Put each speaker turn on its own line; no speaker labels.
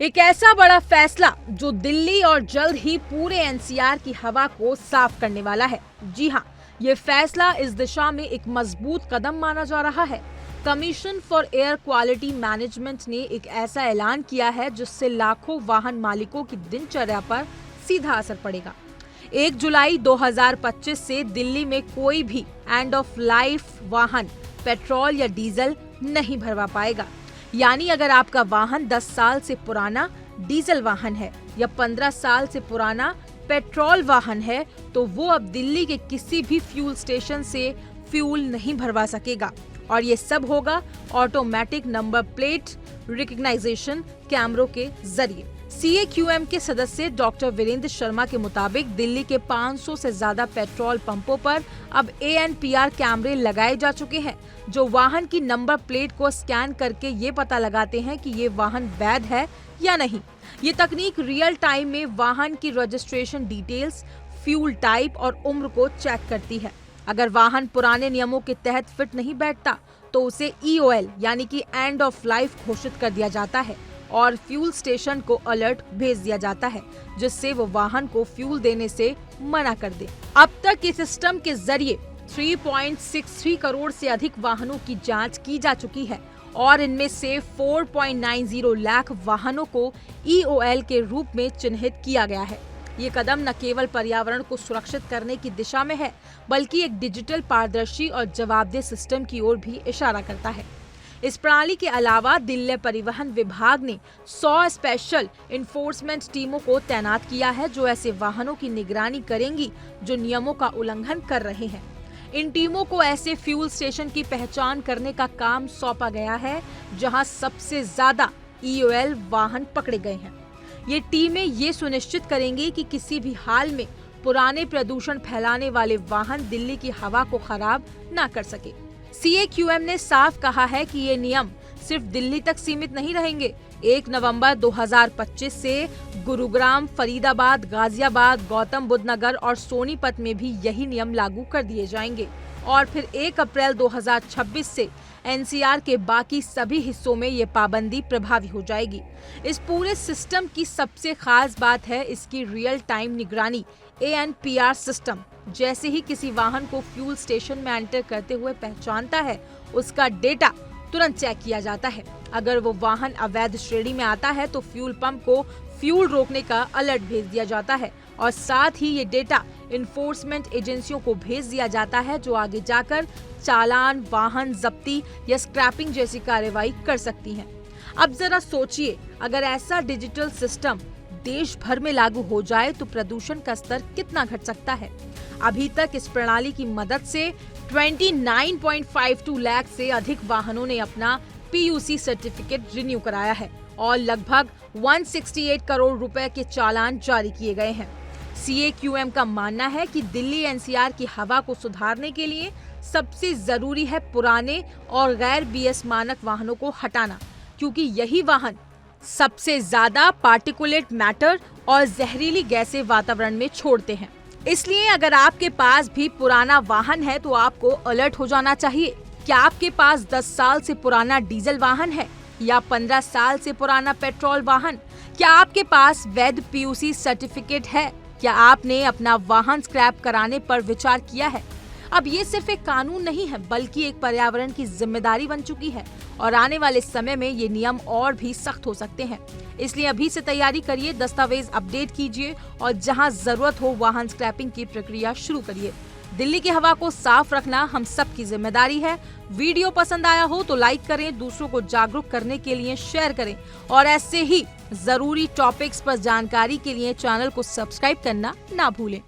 एक ऐसा बड़ा फैसला जो दिल्ली और जल्द ही पूरे एनसीआर की हवा को साफ करने वाला है। जी हाँ, ये फैसला इस दिशा में एक मजबूत कदम माना जा रहा है। Commission for air quality management ने एक ऐसा ऐलान किया है जिससे लाखों वाहन मालिकों की दिनचर्या पर सीधा असर पड़ेगा। 1 जुलाई 2025 से दिल्ली में कोई भी एंड ऑफ लाइफ वाहन पेट्रोल या डीजल नहीं भरवा पाएगा। यानी अगर आपका वाहन 10 साल से पुराना डीजल वाहन है या 15 साल से पुराना पेट्रोल वाहन है तो वो अब दिल्ली के किसी भी फ्यूल स्टेशन से फ्यूल नहीं भरवा सकेगा। और ये सब होगा ऑटोमेटिक नंबर प्लेट रिकग्नाइजेशन कैमरों के जरिए। CAQM के सदस्य डॉक्टर वीरेंद्र शर्मा के मुताबिक दिल्ली के 500 से ज्यादा पेट्रोल पंपों पर अब ANPR कैमरे लगाए जा चुके हैं जो वाहन की नंबर प्लेट को स्कैन करके ये पता लगाते हैं कि ये वाहन वैध है या नहीं। ये तकनीक रियल टाइम में वाहन की रजिस्ट्रेशन डिटेल्स, फ्यूल टाइप और उम्र को चेक करती है। अगर वाहन पुराने नियमों के तहत फिट नहीं बैठता तो उसे EOL यानी कि एंड ऑफ लाइफ घोषित कर दिया जाता है और फ्यूल स्टेशन को अलर्ट भेज दिया जाता है जिससे वो वाहन को फ्यूल देने से मना कर दे। अब तक इस सिस्टम के जरिए 3.63 करोड़ से अधिक वाहनों की जांच की जा चुकी है और इनमें से 4.90 लाख वाहनों को EOL के रूप में चिन्हित किया गया है। ये कदम न केवल पर्यावरण को सुरक्षित करने की दिशा में है बल्कि एक डिजिटल, पारदर्शी और जवाबदेह सिस्टम की ओर भी इशारा करता है। इस प्रणाली के अलावा दिल्ली परिवहन विभाग ने 100 स्पेशल इन्फोर्समेंट टीमों को तैनात किया है जो ऐसे वाहनों की निगरानी करेंगी जो नियमों का उल्लंघन कर रहे हैं। इन टीमों को ऐसे फ्यूल स्टेशन की पहचान करने का काम सौंपा गया है जहां सबसे ज्यादा EOL वाहन पकड़े गए हैं। ये टीमें ये सुनिश्चित करेंगी कि किसी भी हाल में पुराने प्रदूषण फैलाने वाले वाहन दिल्ली की हवा को खराब ना कर सके। CAQM ने साफ कहा है कि ये नियम सिर्फ दिल्ली तक सीमित नहीं रहेंगे। 1 नवंबर 2025 से गुरुग्राम, फरीदाबाद, गाजियाबाद, गौतम बुद्ध नगर और सोनीपत में भी यही नियम लागू कर दिए जाएंगे और फिर 1 अप्रैल 2026 से NCR के बाकी सभी हिस्सों में ये पाबंदी प्रभावी हो जाएगी। इस पूरे सिस्टम की सबसे खास बात है इसकी रियल टाइम निगरानी ANPR सिस्टम। जैसे ही किसी वाहन को फ्यूल स्टेशन में एंटर करते हुए पहचानता है, उसका डेटा तुरंत चेक किया जाता है। अगर वो वाहन अवैध श्रेणी में आता है तो फ्यूल पंप को फ्यूल रोकने का अलर्ट भेज दिया जाता है और साथ ही ये डेटा इन्फोर्समेंट एजेंसियों को भेज दिया जाता है जो आगे जाकर चालान, वाहन जब्ती या स्क्रैपिंग जैसी कार्रवाई कर सकती हैं। अब जरा सोचिए, अगर ऐसा डिजिटल सिस्टम देश भर में लागू हो जाए तो प्रदूषण का स्तर कितना घट सकता है। अभी तक इस प्रणाली की मदद से 29.52 लाख से अधिक वाहनों ने अपना PUC सर्टिफिकेट रिन्यू कराया है और लगभग 168 करोड़ रुपए के चालान जारी किए गए हैं। CAQM का मानना है कि दिल्ली NCR की हवा को सुधारने के लिए सबसे जरूरी है पुराने और गैर BS मानक वाहनों को हटाना, क्योंकि यही वाहन सबसे ज्यादा पार्टिकुलेट मैटर और जहरीली गैसें वातावरण में छोड़ते हैं। इसलिए अगर आपके पास भी पुराना वाहन है तो आपको अलर्ट हो जाना चाहिए। क्या आपके पास 10 साल से पुराना डीजल वाहन है या 15 साल से पुराना पेट्रोल वाहन? क्या आपके पास वैध PUC सर्टिफिकेट है? क्या आपने अपना वाहन स्क्रैप कराने पर विचार किया है? अब ये सिर्फ एक कानून नहीं है बल्कि एक पर्यावरण की जिम्मेदारी बन चुकी है और आने वाले समय में ये नियम और भी सख्त हो सकते हैं। इसलिए अभी से तैयारी करिए, दस्तावेज अपडेट कीजिए और जहां जरूरत हो वाहन स्क्रैपिंग की प्रक्रिया शुरू करिए। दिल्ली की हवा को साफ रखना हम सबकी जिम्मेदारी है। वीडियो पसंद आया हो तो लाइक करें, दूसरों को जागरूक करने के लिए शेयर करें और ऐसे ही जरूरी टॉपिक्स पर जानकारी के लिए चैनल को सब्सक्राइब करना ना भूलें।